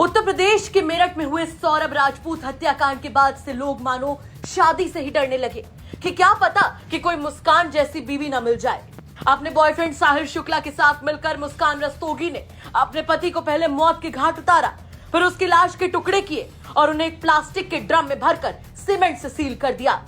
उत्तर प्रदेश के मेरठ में हुए सौरभ राजपूत हत्याकांड के बाद से लोग मानो शादी से ही डरने लगे कि क्या पता कि कोई मुस्कान जैसी बीवी न मिल जाए। अपने बॉयफ्रेंड साहिल शुक्ला के साथ मिलकर मुस्कान रस्तोगी ने अपने पति को पहले मौत के घाट उतारा, फिर उसकी लाश के टुकड़े किए और उन्हें एक प्लास्टिक के ड्रम में भरकर सीमेंट से सील कर दिया।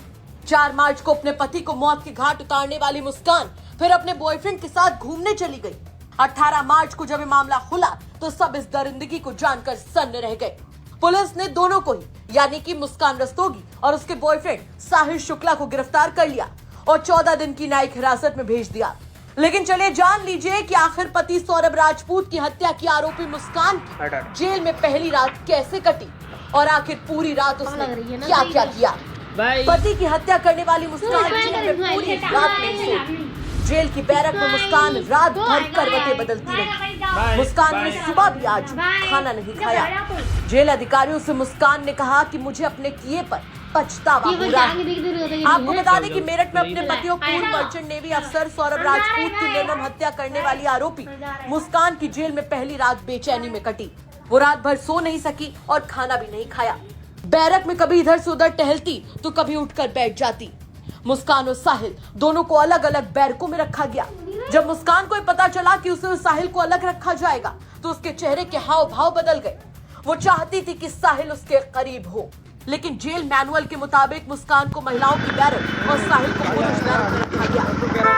4 मार्च को अपने पति को मौत के घाट उतारने वाली मुस्कान फिर अपने बॉयफ्रेंड के साथ घूमने चली गई। 18 मार्च को जब ये मामला खुला तो सब इस दरिंदगी को जानकर सन्न रह गए। पुलिस ने दोनों को ही यानी कि मुस्कान रस्तोगी और उसके बॉयफ्रेंड साहिल शुक्ला को गिरफ्तार कर लिया और 14 दिन की न्यायिक हिरासत में भेज दिया। लेकिन चलिए जान लीजिए कि आखिर पति सौरभ राजपूत की हत्या की आरोपी मुस्कान की जेल में पहली रात कैसे कटी और आखिर पूरी रात उसने क्या क्या किया। पति की हत्या करने वाली मुस्कान जेल में पूरी रात नहीं सोई। जेल की बैरक में मुस्कान रात भर करवटें बदलती रही। मुस्कान ने सुबह भी आज खाना नहीं खाया। जेल अधिकारियों से मुस्कान ने कहा कि मुझे अपने किए पर पछतावा हो रहा है। आपको बता दें कि मेरठ में अपने पति और पूर्व मर्चेंट नेवी अफसर सौरभ राजपूत की निर्मम हत्या करने वाली आरोपी मुस्कान की जेल में पहली रात बेचैनी में कटी। वो रात भर सो नहीं सकी और खाना भी नहीं खाया। बैरक में कभी इधर से उधर टहलती तो कभी उठकर बैठ जाती। मुस्कान और साहिल दोनों को अलग अलग बैरकों में रखा गया। जब मुस्कान को पता चला कि उसे और साहिल को अलग रखा जाएगा तो उसके चेहरे के हाव भाव बदल गए। वो चाहती थी कि साहिल उसके करीब हो, लेकिन जेल मैनुअल के मुताबिक मुस्कान को महिलाओं की बैरक और साहिल को पुरुष बैरक में रखा गया।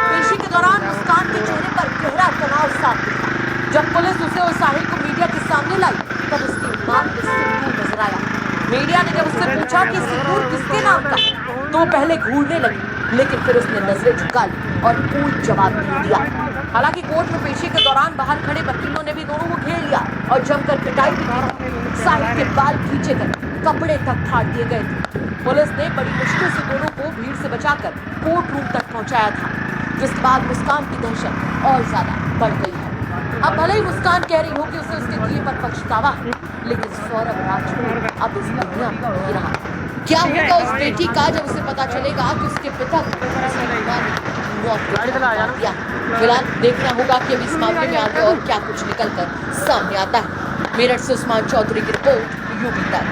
पेशी के दौरान मुस्कान के चेहरे पर गहरा तनाव साफ दिखा। जब पुलिस उसे और साहिल को मीडिया के सामने लाई तब उसकी मांग में सिंदूर नजर आया। मीडिया ने जब उससे पूछा कि सिंदूर किसके नाम का, तो पहले घूरने लगी, लेकिन फिर उसने नजरें झुका ली और कोई जवाब नहीं दिया। हालांकि कोर्ट में पेशी के दौरान बाहर खड़े वकीलों ने भी दोनों को घेर लिया और जमकर पिटाई भी की। साहिल के बाल खींचे गए, कपड़े तक फाड़ दिए गए थे। पुलिस ने बड़ी मुश्किल से दोनों को भीड़ से बचाकर कोर्ट रूम तक पहुंचाया था, जिसके बाद मुस्कान की दहशत और ज्यादा बढ़ गई है। अब भले ही मुस्कान कह रही हो कि उसे उसके किए पर पछतावा है, लेकिन सौरभ राजपूत अब इस दुनिया में नहीं रहा। क्या होगा उस बेटी का जब उसे पता चलेगा कि उसके पिता को फिलहाल देखना होगा कि अब इस मामले में आगे और क्या कुछ निकल कर सामने आता है। मेरठ से उस्मान चौधरी की रिपोर्ट, यूपी तक।